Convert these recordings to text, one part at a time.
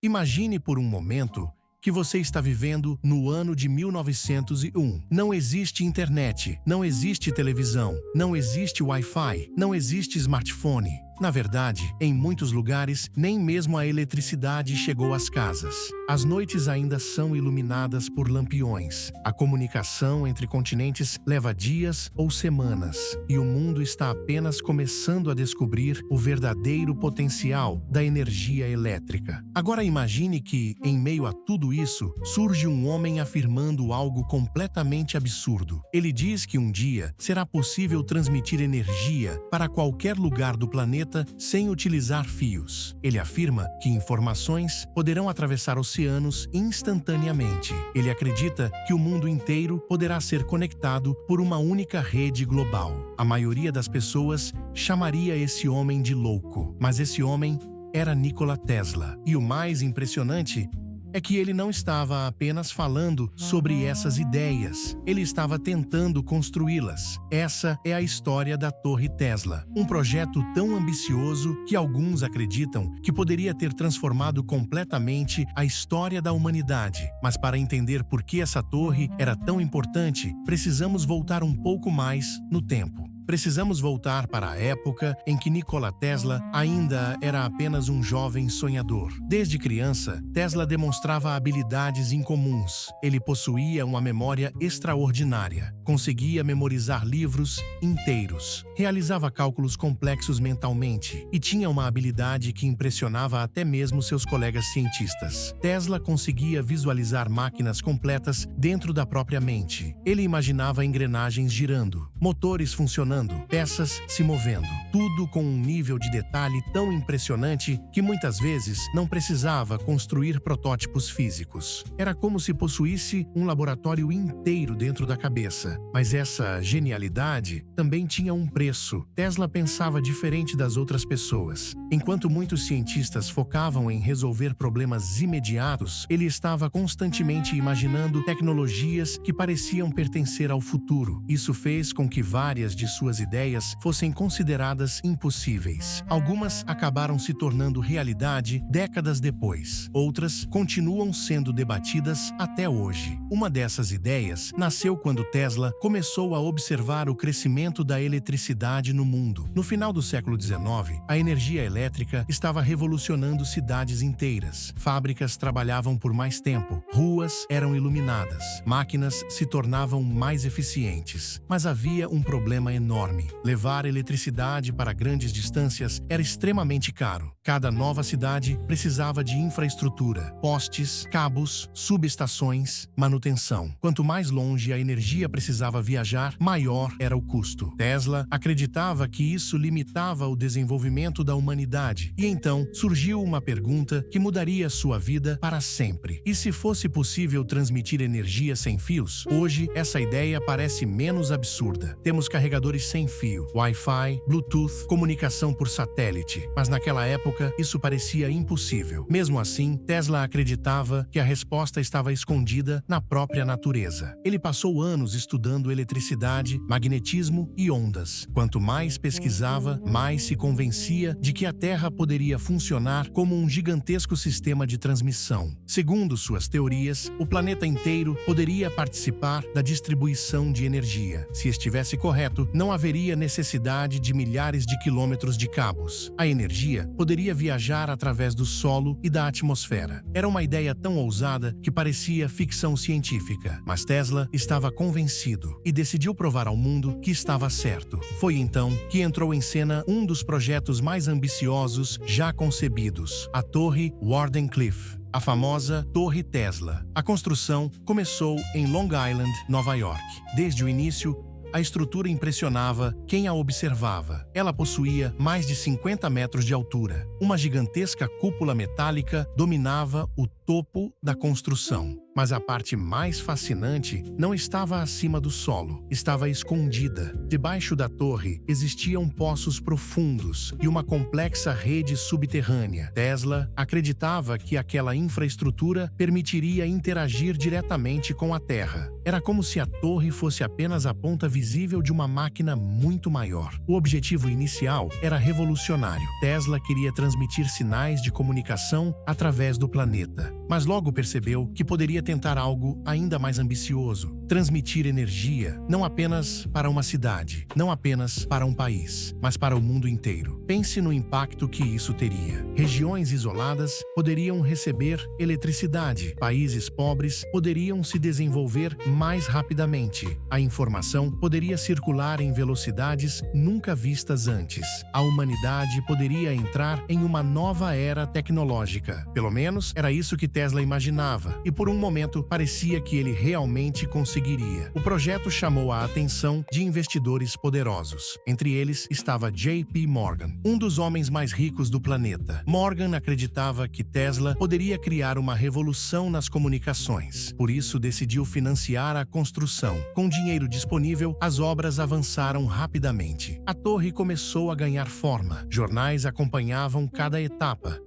Imagine por um momento que você está vivendo no ano de 1901. Não existe internet, não existe televisão, não existe Wi-Fi, não existe smartphone. Na verdade, em muitos lugares, nem mesmo a eletricidade chegou às casas. As noites ainda são iluminadas por lampiões. A comunicação entre continentes leva dias ou semanas, e o mundo está apenas começando a descobrir o verdadeiro potencial da energia elétrica. Agora imagine que, em meio a tudo isso, surge um homem afirmando algo completamente absurdo. Ele diz que um dia será possível transmitir energia para qualquer lugar do planeta sem utilizar fios. Ele afirma que informações poderão atravessar oceanos instantaneamente. Ele acredita que o mundo inteiro poderá ser conectado por uma única rede global. A maioria das pessoas chamaria esse homem de louco, mas esse homem era Nikola Tesla. E o mais impressionante é que ele não estava apenas falando sobre essas ideias, ele estava tentando construí-las. Essa é a história da Torre Tesla, um projeto tão ambicioso que alguns acreditam que poderia ter transformado completamente a história da humanidade. Mas para entender por que essa torre era tão importante, precisamos voltar um pouco mais no tempo. Precisamos voltar para a época em que Nikola Tesla ainda era apenas um jovem sonhador. Desde criança, Tesla demonstrava habilidades incomuns. Ele possuía uma memória extraordinária, conseguia memorizar livros inteiros, realizava cálculos complexos mentalmente e tinha uma habilidade que impressionava até mesmo seus colegas cientistas. Tesla conseguia visualizar máquinas completas dentro da própria mente. Ele imaginava engrenagens girando, motores funcionando, peças se movendo, tudo com um nível de detalhe tão impressionante que muitas vezes não precisava construir protótipos físicos. Era como se possuísse um laboratório inteiro dentro da cabeça. Mas essa genialidade também tinha um preço. Tesla pensava diferente das outras pessoas. Enquanto muitos cientistas focavam em resolver problemas imediatos, ele estava constantemente imaginando tecnologias que pareciam pertencer ao futuro. Isso fez com que várias de suas ideias fossem consideradas impossíveis. Algumas acabaram se tornando realidade décadas depois. Outras continuam sendo debatidas até hoje. Uma dessas ideias nasceu quando Tesla começou a observar o crescimento da eletricidade no mundo. No final do século XIX, a energia elétrica estava revolucionando cidades inteiras. Fábricas trabalhavam por mais tempo, ruas eram iluminadas, máquinas se tornavam mais eficientes. Mas havia um problema enorme. Levar eletricidade para grandes distâncias era extremamente caro. Cada nova cidade precisava de infraestrutura, postes, cabos, subestações, manutenção. Quanto mais longe a energia precisava viajar, maior era o custo. Tesla acreditava que isso limitava o desenvolvimento da humanidade. E então surgiu uma pergunta que mudaria sua vida para sempre. E se fosse possível transmitir energia sem fios? Hoje, essa ideia parece menos absurda. Temos carregadores sem fio, Wi-Fi, Bluetooth, comunicação por satélite. Mas naquela época, isso parecia impossível. Mesmo assim, Tesla acreditava que a resposta estava escondida na própria natureza. Ele passou anos estudando eletricidade, magnetismo e ondas. Quanto mais pesquisava, mais se convencia de que a Terra poderia funcionar como um gigantesco sistema de transmissão. Segundo suas teorias, o planeta inteiro poderia participar da distribuição de energia. Se estivesse correto, não haveria necessidade de milhares de quilômetros de cabos. A energia poderia viajar através do solo e da atmosfera. Era uma ideia tão ousada que parecia ficção científica. Mas Tesla estava convencido e decidiu provar ao mundo que estava certo. Foi então que entrou em cena um dos projetos mais ambiciosos já concebidos, a Torre Wardenclyffe, a famosa Torre Tesla. A construção começou em Long Island, Nova York. Desde o início, a estrutura impressionava quem a observava. Ela possuía mais de 50 metros de altura. Uma gigantesca cúpula metálica dominava o topo da construção. Mas a parte mais fascinante não estava acima do solo, estava escondida. Debaixo da torre existiam poços profundos e uma complexa rede subterrânea. Tesla acreditava que aquela infraestrutura permitiria interagir diretamente com a Terra. Era como se a torre fosse apenas a ponta visível de uma máquina muito maior. O objetivo inicial era revolucionário. Tesla queria transmitir sinais de comunicação através do planeta, mas logo percebeu que poderia tentar algo ainda mais ambicioso: transmitir energia, não apenas para uma cidade, não apenas para um país, mas para o mundo inteiro. Pense no impacto que isso teria. Regiões isoladas poderiam receber eletricidade, países pobres poderiam se desenvolver mais rapidamente. A informação poderia circular em velocidades nunca vistas antes. A humanidade poderia entrar em uma nova era tecnológica. Pelo menos era isso que Tesla imaginava, e por um momento parecia que ele realmente conseguiria. O projeto chamou a atenção de investidores poderosos. Entre eles estava J.P. Morgan, um dos homens mais ricos do planeta. Morgan acreditava que Tesla poderia criar uma revolução nas comunicações. Por isso, decidiu financiar a construção. Com dinheiro disponível, as obras avançaram rapidamente. A torre começou a ganhar forma. Jornais acompanhavam cada etapa.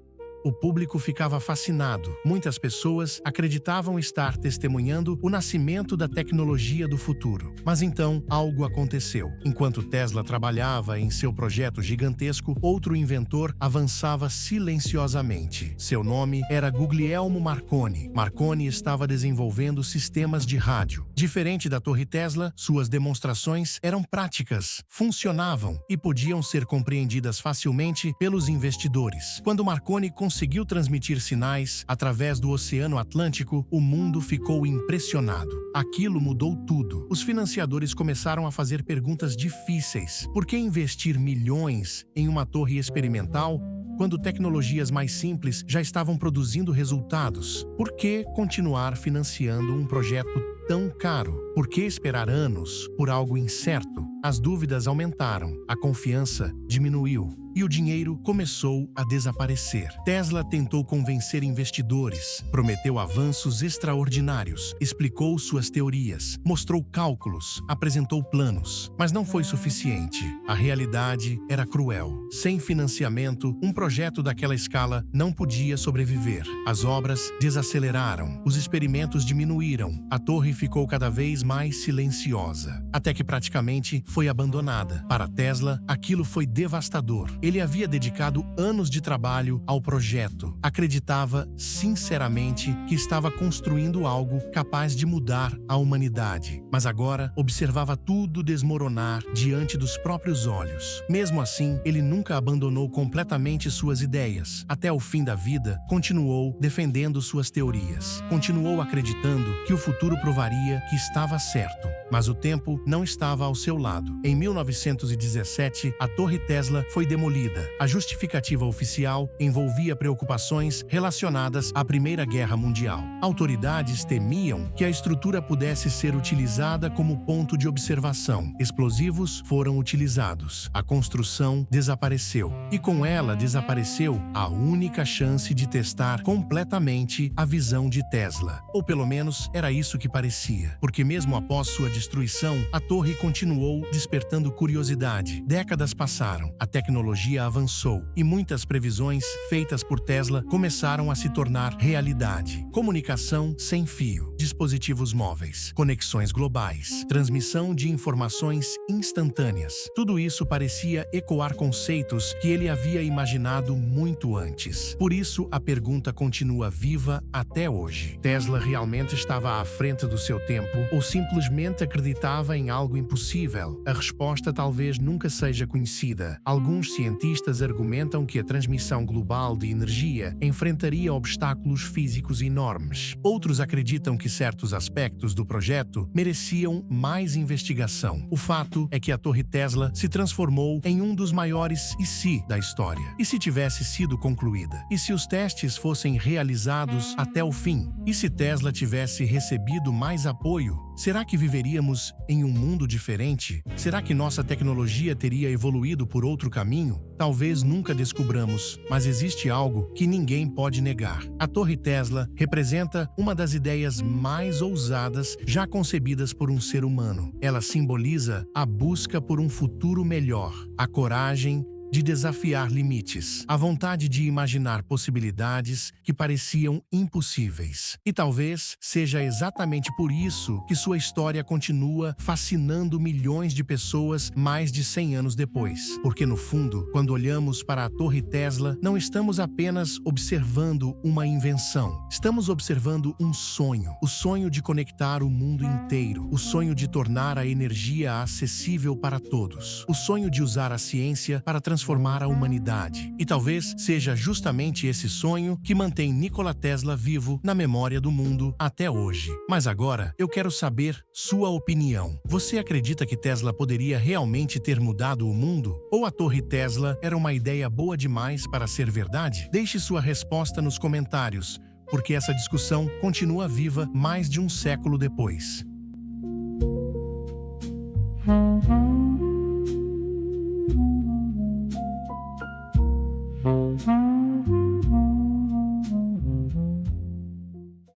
O público ficava fascinado. Muitas pessoas acreditavam estar testemunhando o nascimento da tecnologia do futuro. Mas então, algo aconteceu. Enquanto Tesla trabalhava em seu projeto gigantesco, outro inventor avançava silenciosamente. Seu nome era Guglielmo Marconi. Marconi estava desenvolvendo sistemas de rádio. Diferente da Torre Tesla, suas demonstrações eram práticas, funcionavam e podiam ser compreendidas facilmente pelos investidores. Quando Marconi conseguiu transmitir sinais através do Oceano Atlântico, o mundo ficou impressionado. Aquilo mudou tudo. Os financiadores começaram a fazer perguntas difíceis. Por que investir milhões em uma torre experimental quando tecnologias mais simples já estavam produzindo resultados? Por que continuar financiando um projeto tão caro? Por que esperar anos por algo incerto? As dúvidas aumentaram, a confiança diminuiu e o dinheiro começou a desaparecer. Tesla tentou convencer investidores, prometeu avanços extraordinários, explicou suas teorias, mostrou cálculos, apresentou planos, mas não foi suficiente. A realidade era cruel. Sem financiamento, um projeto daquela escala não podia sobreviver. As obras desaceleraram, os experimentos diminuíram, a torre ficou cada vez mais silenciosa, até que praticamente foi abandonada. Para Tesla, aquilo foi devastador. Ele havia dedicado anos de trabalho ao projeto. Acreditava sinceramente que estava construindo algo capaz de mudar a humanidade. Mas agora observava tudo desmoronar diante dos próprios olhos. Mesmo assim, ele nunca abandonou completamente suas ideias. Até o fim da vida, continuou defendendo suas teorias. Continuou acreditando que o futuro provaria que estava certo. Mas o tempo não estava ao seu lado. Em 1917, a Torre Tesla foi demolida. A justificativa oficial envolvia preocupações relacionadas à Primeira Guerra Mundial. Autoridades temiam que a estrutura pudesse ser utilizada como ponto de observação. Explosivos foram utilizados. A construção desapareceu. E com ela desapareceu a única chance de testar completamente a visão de Tesla. Ou pelo menos era isso que parecia. Porque mesmo após sua destruição, a torre continuou despertando curiosidade. Décadas passaram, a tecnologia avançou e muitas previsões feitas por Tesla começaram a se tornar realidade. Comunicação sem fio, dispositivos móveis, conexões globais, transmissão de informações instantâneas. Tudo isso parecia ecoar conceitos que ele havia imaginado muito antes. Por isso, a pergunta continua viva até hoje. Tesla realmente estava à frente do seu tempo ou simplesmente acreditava em algo impossível? A resposta talvez nunca seja conhecida. Alguns cientistas argumentam que a transmissão global de energia enfrentaria obstáculos físicos enormes. Outros acreditam que certos aspectos do projeto mereciam mais investigação. O fato é que a Torre Tesla se transformou em um dos maiores "e se" da história. E se tivesse sido concluída? E se os testes fossem realizados até o fim? E se Tesla tivesse recebido mais apoio? Será que viveríamos em um mundo diferente? Será que nossa tecnologia teria evoluído por outro caminho? Talvez nunca descubramos, mas existe algo que ninguém pode negar. A Torre Tesla representa uma das ideias mais ousadas já concebidas por um ser humano. Ela simboliza a busca por um futuro melhor, a coragem de desafiar limites, a vontade de imaginar possibilidades que pareciam impossíveis. E talvez seja exatamente por isso que sua história continua fascinando milhões de pessoas mais de 100 anos depois. Porque no fundo, quando olhamos para a Torre Tesla, não estamos apenas observando uma invenção. Estamos observando um sonho. O sonho de conectar o mundo inteiro. O sonho de tornar a energia acessível para todos. O sonho de usar a ciência para transformar a humanidade. E talvez seja justamente esse sonho que mantém Nikola Tesla vivo na memória do mundo até hoje. Mas agora, eu quero saber sua opinião. Você acredita que Tesla poderia realmente ter mudado o mundo? Ou a Torre Tesla era uma ideia boa demais para ser verdade? Deixe sua resposta nos comentários, porque essa discussão continua viva mais de um século depois.